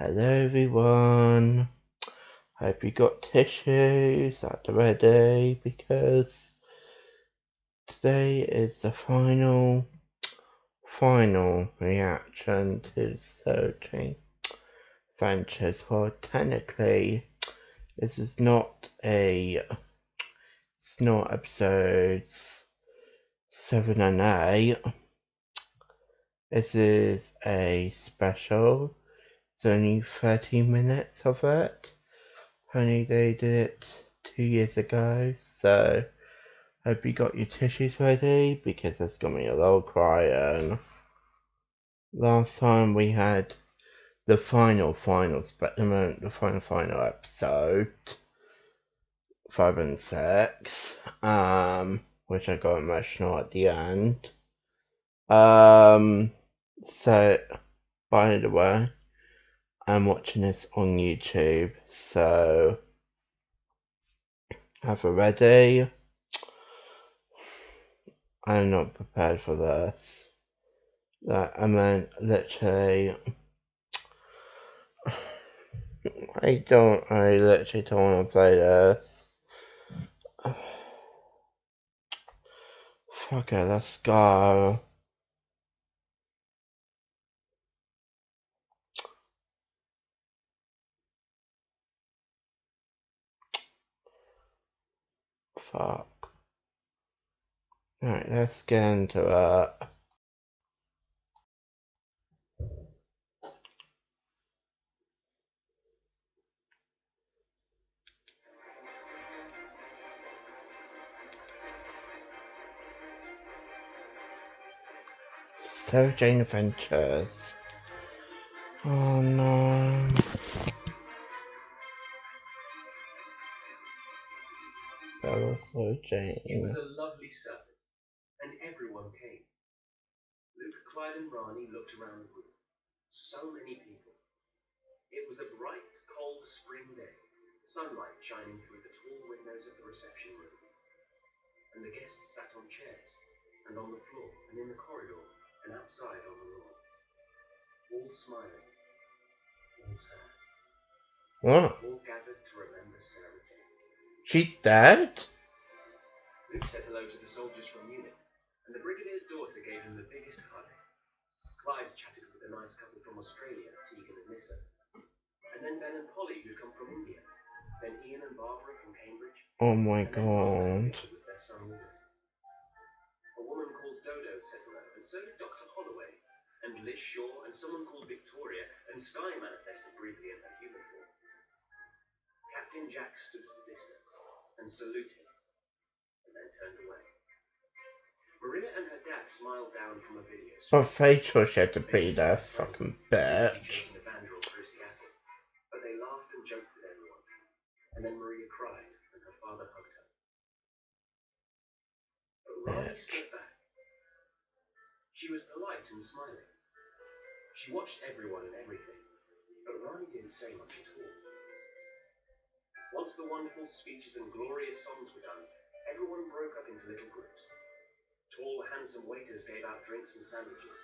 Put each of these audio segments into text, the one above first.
Hello everyone, hope you got tissues at the ready because today is the final reaction to Searching Adventures. Well, technically this is not episodes 7 and 8. This is a special. It's only 30 minutes of it. Only they did it 2 years ago, so hope you got your tissues ready because there's gonna be a lot of crying. Last time we had the final spectrum, the final episode 5 and 6, which I got emotional at the end. So by the way, I'm watching this on YouTube, so have a ready. I'm not prepared for this. I mean, literally, I literally don't want to play this. Fuck it, let's go. Fuck. Right, let's get into it. Sarah Jane Adventures. Oh no. Bella Sarah Jane. It was a lovely service, and everyone came. Luke, Clyde, and Rani looked around the room. So many people. It was a bright, cold spring day, sunlight shining through the tall windows of the reception room. And the guests sat on chairs, and on the floor, and in the corridor, and outside on the lawn. All smiling, all sad. What? All gathered to remember Sarah Jane. She's dead? Luke said hello to the soldiers from Munich, and the brigadier's daughter gave him the biggest hug. Clyde chatted with a nice couple from Australia, Tegan and Nissa. And then Ben and Polly, who'd come from India. Then Ian and Barbara from Cambridge. Oh my and god. With their son Willis. A woman called Dodo said hello, and so did Dr. Holloway, and Liz Shaw, and someone called Victoria, and Sky manifested briefly in her human form. Captain Jack stood at a distance and saluted, and then turned away. Maria and her dad smiled down from a video screen. Her facial she had to be there, fucking bitch. But they laughed and joked with everyone. And then Maria cried, and her father hugged her. But Rani stood back. She was polite and smiling. She watched everyone and everything, but Rani didn't say much at all. Once the wonderful speeches and glorious songs were done, everyone broke up into little groups. Tall, handsome waiters gave out drinks and sandwiches.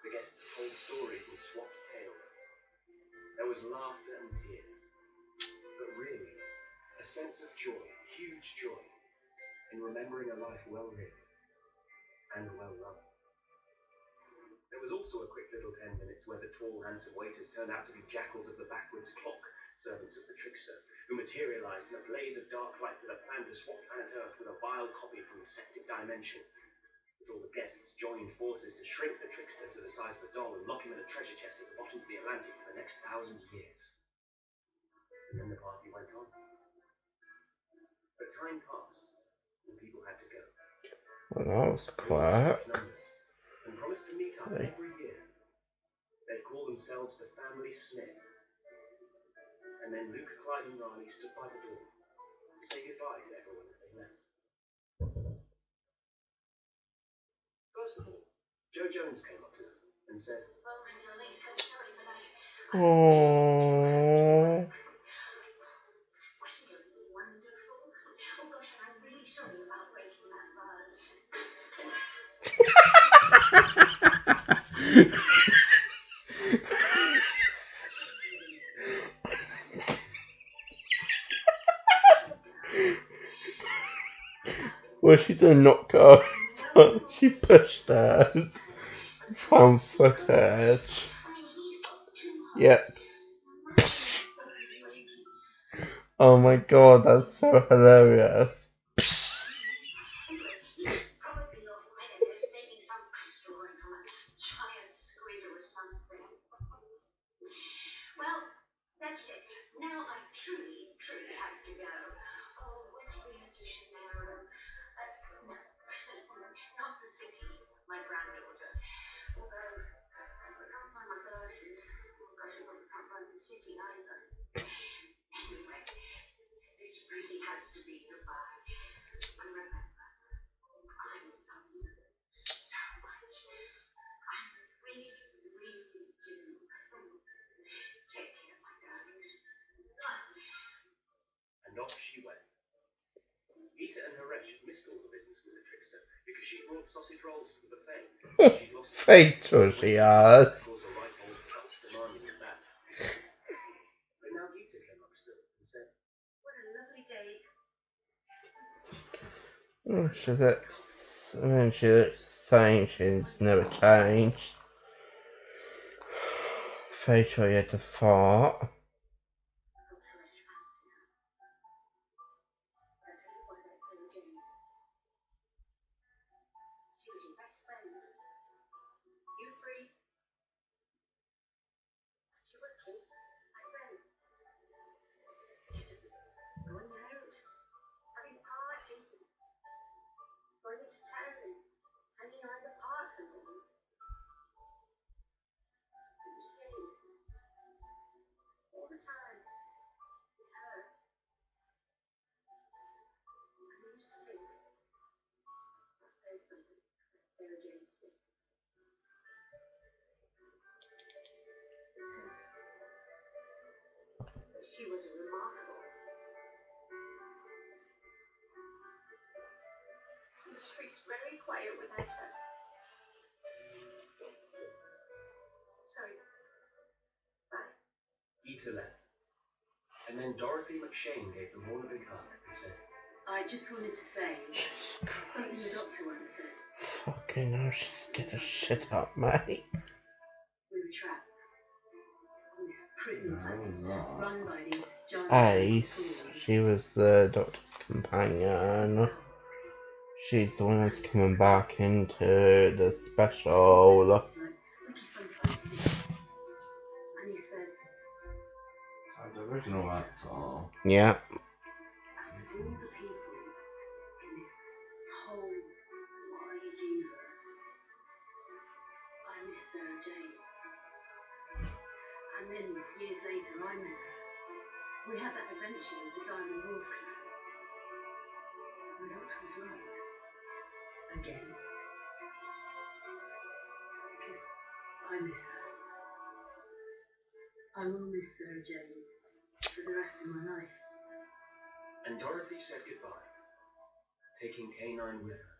The guests told stories and swapped tales. There was laughter and tears, but really, a sense of joy, huge joy, in remembering a life well lived and well loved. There was also a quick little 10 minutes where the tall, handsome waiters turned out to be jackals of the backwards clock, servants of the trickster, who materialized in a blaze of dark light with a plan to swap planet Earth with a vile copy from the septic dimension. All the guests joined forces to shrink the trickster to the size of a doll and lock him in a treasure chest at the bottom of the Atlantic for the next 1,000 years. And then the party went on. But time passed, and people had to go. Well, that was quick. And promised to meet up every year. They'd call themselves the Family Smith. And then Luke, Clyde, and Rani stood by the door to say goodbye to everyone as they left. First of all, Joe Jones came up to them and said, "Well, my darling, so sorry, but Aww. Wasn't it wonderful? Oh gosh, I'm really sorry about breaking that vase." Well, she did not go, but she pushed it from footage. Yep. Oh my god, that's so hilarious. Probably not. I don't know, saving some asteroid from a giant squid or something. Well, that's it. Now I truly have to go. Oh, where's Rio de Janeiro? No, not the city. My granddaughter. Although, I can't find my glasses. Oh gosh, I can't find the city either. Anyway, this really has to be goodbye. And remember, I love you so much. I really do. Take care, my darlings. And off she went. Gita and Haresh had missed all the business with the trickster because she brought sausage rolls for the buffet. She'd lost Fatal she has. Of course, a right old fuss demanding of that. But now Gita came up still and said, What a lovely day. Oh, she looks. I mean, she looks the same. She's never changed. Fatal had to fart. She was your best friend. You three. She was kids. My friend. Going out. Having parties. Going into town and hanging around the parks and things. And you stayed. All the time. With her. And I used to think. I'll say something. Sarah Jane Smith. Says that she was remarkable. The street's very quiet without her. Sorry. Bye. Gita left. And then Dorothy McShane gave them all a big hug and said, I just wanted to say something the doctor once said. Fucking hell, she scared the shit out of me. We were trapped on this prison planet run by these giant Ace, she was the doctor's companion. She's the one that's coming back into the special. Like he sometimes did. And he said, The original actor. Yeah. out of all the people in this whole wide universe, I miss Sarah Jane. And then years later, I met her. We had that adventure with the Diamond Wolf Clan. And the doctor was right. Again. Because I miss her. I will miss Sarah Jane for the rest of my life. And Dorothy said goodbye, taking K9 with her.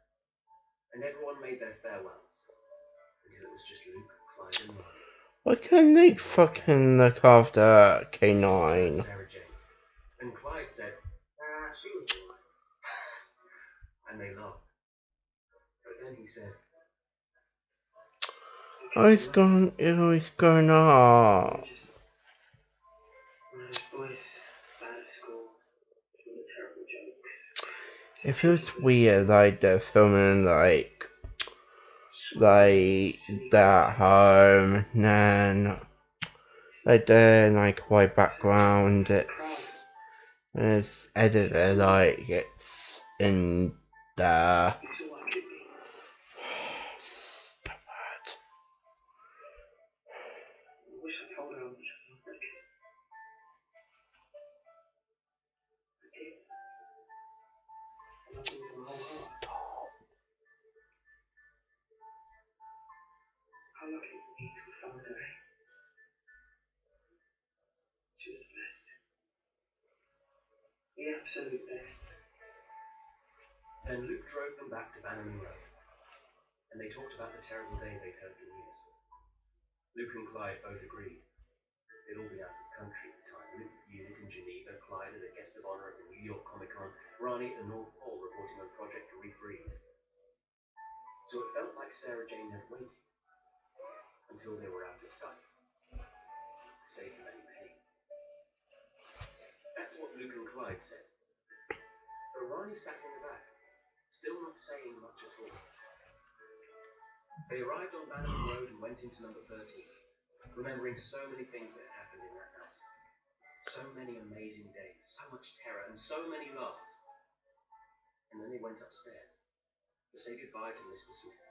And everyone made their farewells, until it was just Luke, Clyde, and Ronnie. Why can't Luke fucking look after K9? Sarah Jane. And Clyde said, she was alright. And they laughed. But then he said, Oh, he's gone. Oh, he's going up. Those boys bad at school, doing the terrible jokes. It feels weird, like they're filming like that home, and then like they're like white background. It's edited like it's in there. It's all I could be. Stop it. I wish I told her how much I love her because I did. I love her with my whole heart. Stop. How lucky were we to have found her, eh? She was the best. The absolute best. Then Luke drove them back to Bannerman Road, and they talked about the terrible day they'd heard the news. Luke and Clyde both agreed they'd all been out of the country at the time Luke Unit in Geneva, Clyde as a guest of honor at the New York Comic Con, Ronnie at the North Pole reporting on Project Refreeze. So it felt like Sarah Jane had waited until they were out of sight to save them any pain. That's what Luke and Clyde said. But Ronnie sat in the back, still not saying much at all. They arrived on Bannerman Road and went into number 13, remembering so many things that happened in that house. So many amazing days, so much terror, and so many laughs. And then they went upstairs to say goodbye to Mr. Smith.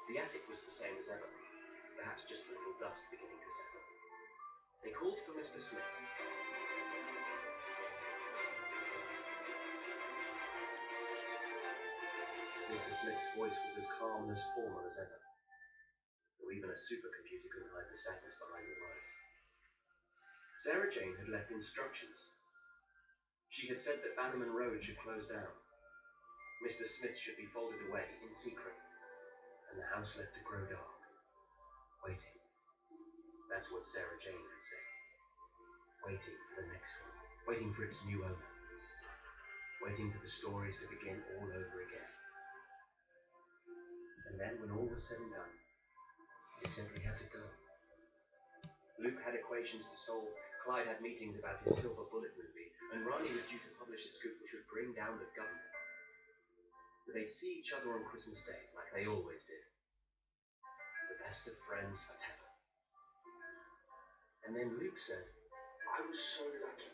The attic was the same as ever, perhaps just a little dust beginning to settle. They called for Mr. Smith. Mr. Smith's voice was as calm and as formal as ever, though even a supercomputer couldn't hide the sadness behind the words. Sarah Jane had left instructions. She had said that Bannerman Road should close down. Mr. Smith should be folded away in secret, and the house left to grow dark, waiting. That's what Sarah Jane had said. Waiting for the next one, waiting for its new owner, waiting for the stories to begin all over again. And then, when all was said and done, they simply had to go. Luke had equations to solve, Clyde had meetings about his Silver Bullet movie, and Ronnie was due to publish a scoop which would bring down the government. But they'd see each other on Christmas Day, like they always did. The best of friends forever. And then Luke said, I was so lucky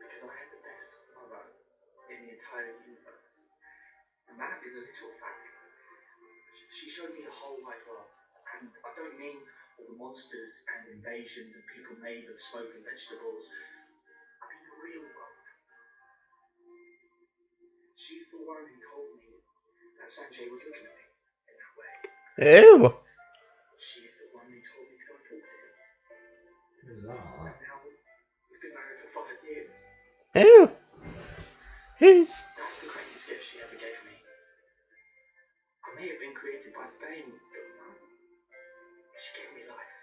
because I had the best mother in the entire universe. And that is a literal fact. She showed me the whole wide world. And I don't mean all the monsters and invasions and people made of smoke and vegetables. I mean the real world. She's the one who told me that Sanjay was looking at me in that way. Ew. She's the one who told me to go and talk to him. Who's that? And now we've been married for 5 years. Ew. Who's... That's the greatest gift she ever gave me. I may have been created by Bane, but no. She gave me life.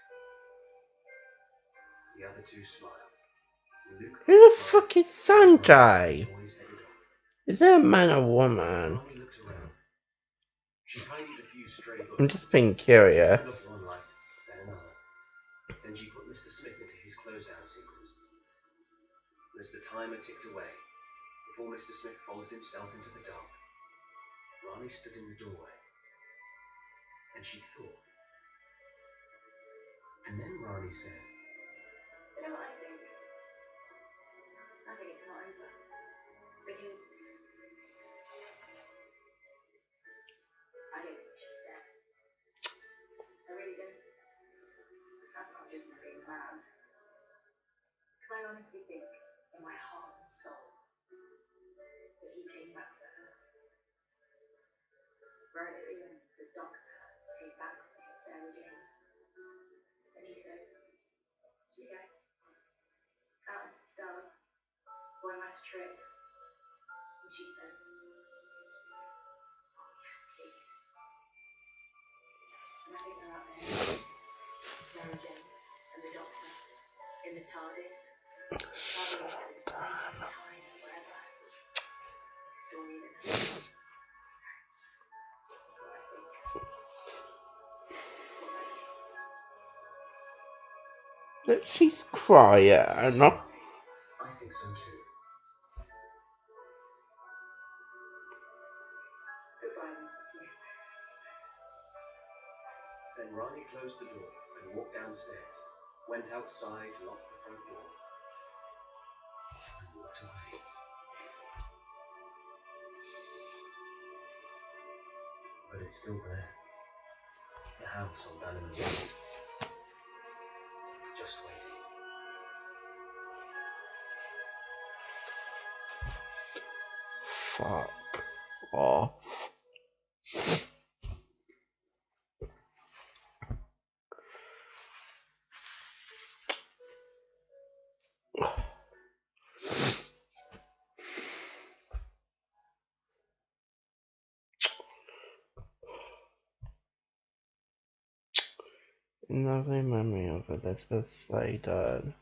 the other two smiled. Luke Who the fuck is Sanjay? always headed off. Is that a man or woman? Ronnie looked around. She tidied a few stray books. I'm just being Turned curious. off one light, then another. Then she put Mr. Smith into his close-down sequence. And as the timer ticked away, before Mr. Smith folded himself into the dark, Ronnie stood in the doorway. And she thought. And then Ronnie said, You know what I think? I think it's not over. Because I don't think she's dead. I really don't. That's not just me being mad. Because I honestly think, in my heart and soul, that he came back for her. Right at the end, the doctor came back for me at Sarah Jane. And he said, "You go out into the stars, one last trip." And she said, "Oh yes, please." And I think they're out there, Sarah Jane and the doctor, in the TARDIS, traveling through space and time and wherever. Story in it. That's what I think. What about you? That she's crying. I think so too. Goodbye, Mr. Smith. Then Ronnie closed the door and walked downstairs, went outside, locked the front door, and walked away. But it's still there. The house on Bannerman Road. Just waiting. Fuck off. lovely memory of Elizabeth Sladen.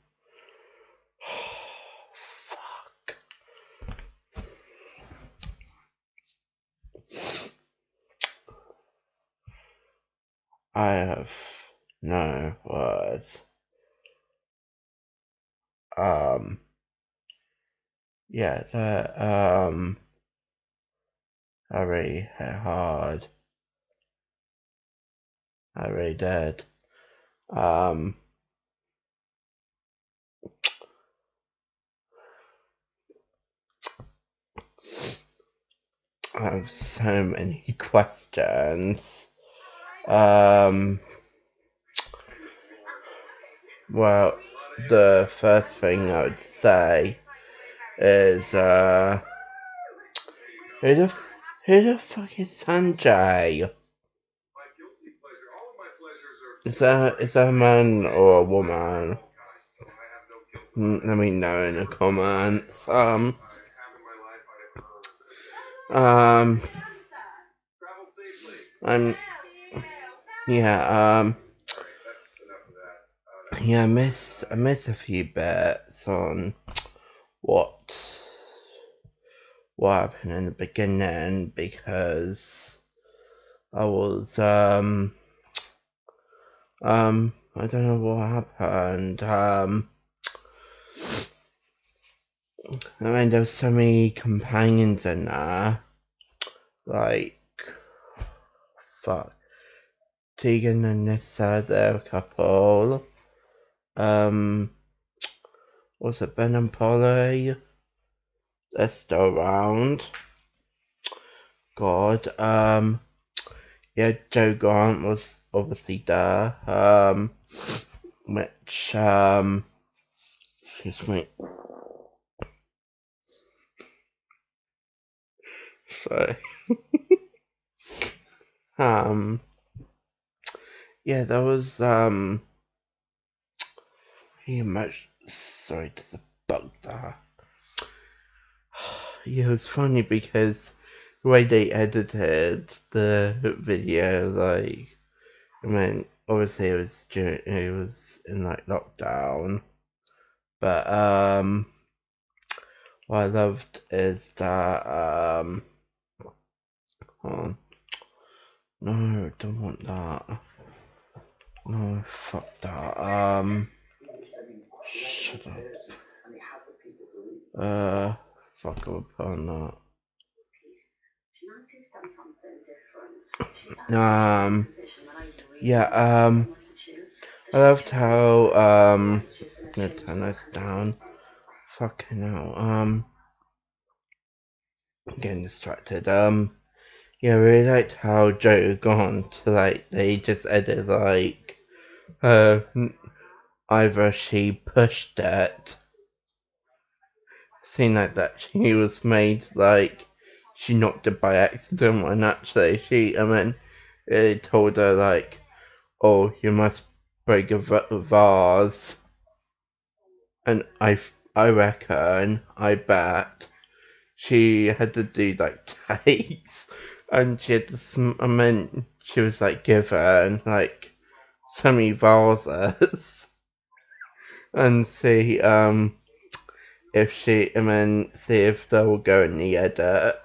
Fuck. I have no words. Yeah, that, I really hit hard. I really did. I have so many questions. Well, the first thing I would say is, who the fuck is Sanjay? Is that a man or a woman? Let me know in the comments. Yeah, yeah, I miss a few bits on what happened in the beginning because I was I don't know what happened. I mean, there was so many companions in there, like fuck, Tegan and Nissa, they're a couple. Was it Ben and Polly? They're still around. God, yeah, Joe Grant was obviously there. Which, excuse me. So, yeah, there was, sorry, there's a bug there. Yeah, it was funny because the way they edited the video, like, I mean, obviously it was in like lockdown, but what I loved is that oh, no, don't want that. No, fuck that. Shut up. Fuck, I would put on that. Yeah, I loved how, I'm gonna turn this down. Fucking hell, I'm getting distracted. Yeah, I really liked how Joe gone to, like, they just edited, like, either she pushed it, seeing like that she was made, like, she knocked it by accident, when actually it told her, like, oh, you must break a vase. And I bet, she had to do, like, takes, and she had to, she was, like, given, like, so many vases, and see, see if they will go in the edit.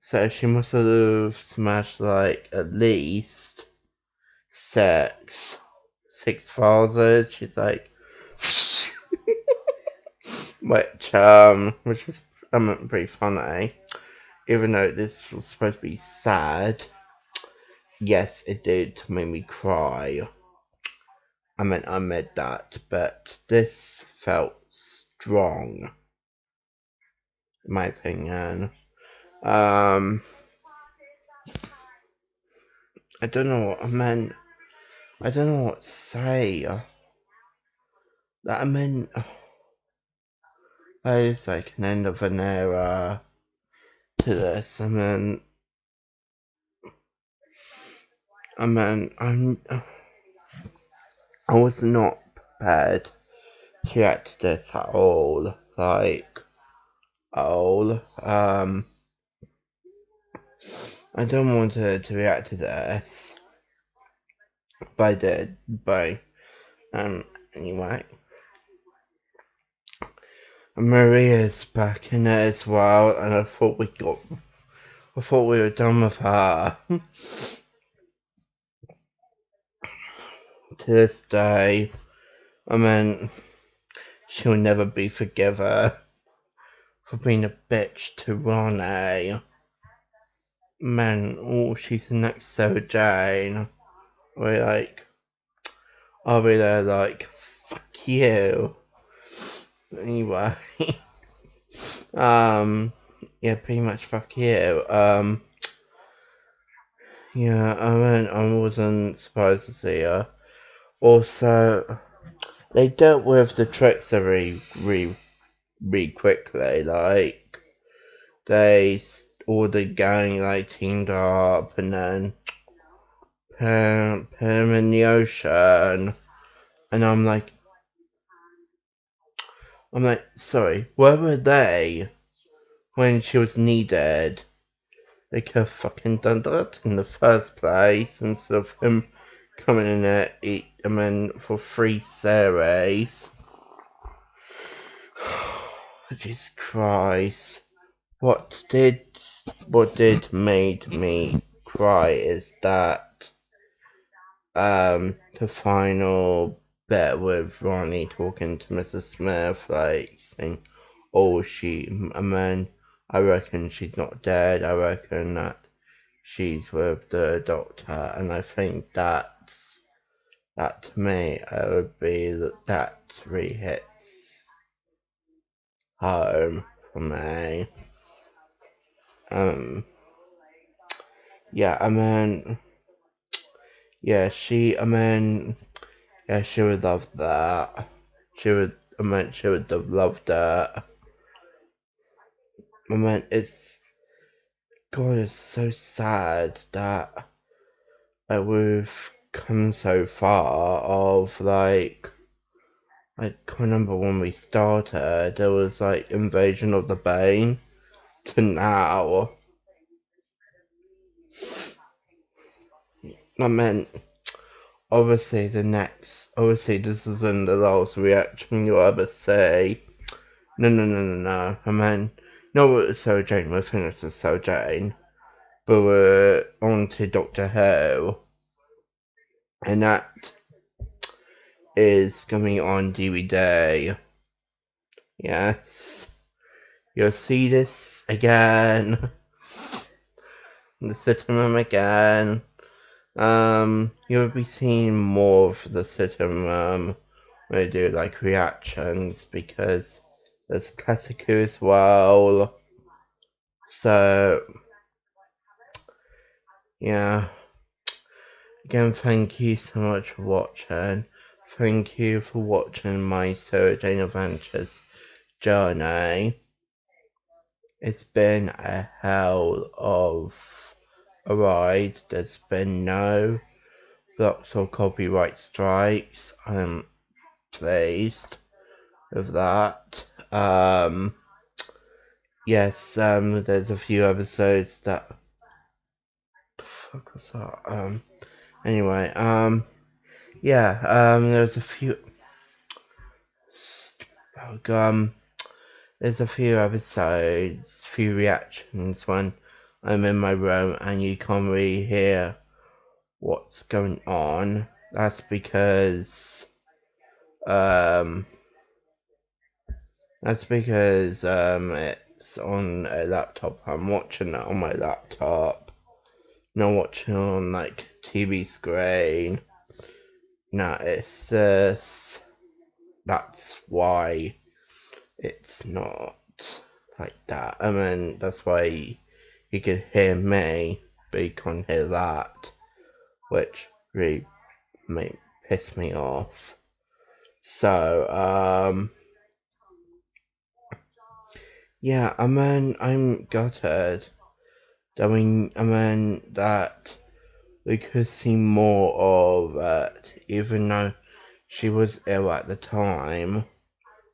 So she must have smashed, like, at least six vases. She's like, which was pretty funny. Even though this was supposed to be sad, yes, it did make me cry. I admit that, but this felt strong, in my opinion. I don't know what I don't know what to say. That is like an end of an era to this. I was not prepared to react to this at all. Like, I don't want to react to this. But I did. But anyway. Maria's back in it as well, and I thought we were done with her. To this day, I mean, she'll never be forgiven for being a bitch to Ronnie. Man, oh, she's the next Sarah Jane. I'll be there like, fuck you. Anyway, yeah, pretty much fuck you. Yeah, I wasn't surprised to see her. Also, they dealt with the tricks very quickly. Like, all the gang like teamed up, and then put him in the ocean, and I'm like, sorry, where were they when she was needed? They could have fucking done that in the first place instead of him coming in there, for 3 series. Jesus Christ. What did made me cry is that the final bit with Ronnie talking to Mrs. Smith, like saying, "Oh, I reckon she's not dead. I reckon that she's with the doctor," and I think that to me would be that really hits home for me. Yeah, yeah, she would love that. She would have loved it. It's so sad that we've come so far of like, I can't remember when we started, there was like Invasion of the Bane, to now. Obviously this isn't the last reaction you'll ever see. No. Not Sarah Jane, we're finished with Sarah Jane. But we're on to Doctor Who. And that is coming on DVD. Yes. You'll see this again. The cinema again. You'll be seeing more of the cinema when I do like reactions, because there's Classic Who as well. So yeah. Again, thank you so much for watching. Thank you for watching my Sarah Jane Adventures journey. It's been a hell of a ride. There's been no blocks or copyright strikes. I'm pleased with that. Yes, there's a few episodes that... the fuck was that? Anyway, yeah, there's a few... there's a few episodes, few reactions when I'm in my room and you can't really hear what's going on. That's because it's on a laptop. I'm watching it on my laptop, not watching it on like TV screen. No, it's just, that's why it's not like that. That's why you could hear me, but you can't hear that, which really piss me off. So, yeah, I'm gutted. That we could see more of it, even though she was ill at the time.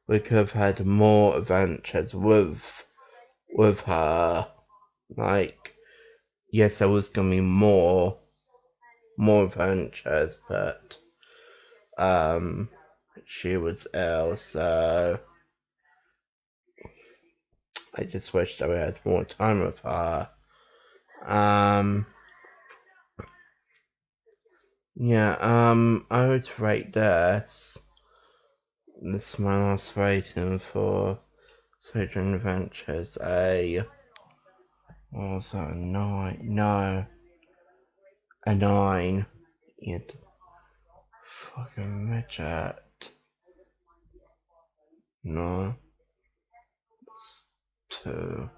We could have had more adventures with her. Like, yes, there was gonna be more more adventures, but she was ill, so I just wished I had more time with her. Yeah, I would rate this. This is my last rating for Sojourn Adventures. What was that, a 9? No. A 9. You fucking midget. No. It's 2.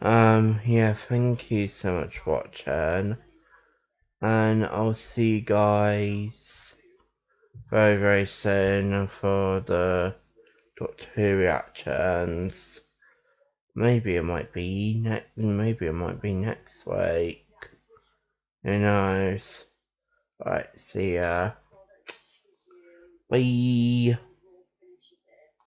Yeah, thank you so much for watching. And I'll see you guys very, very soon for the Doctor Who reactions. Maybe it might be next week. Who knows? Right, see ya. Bye.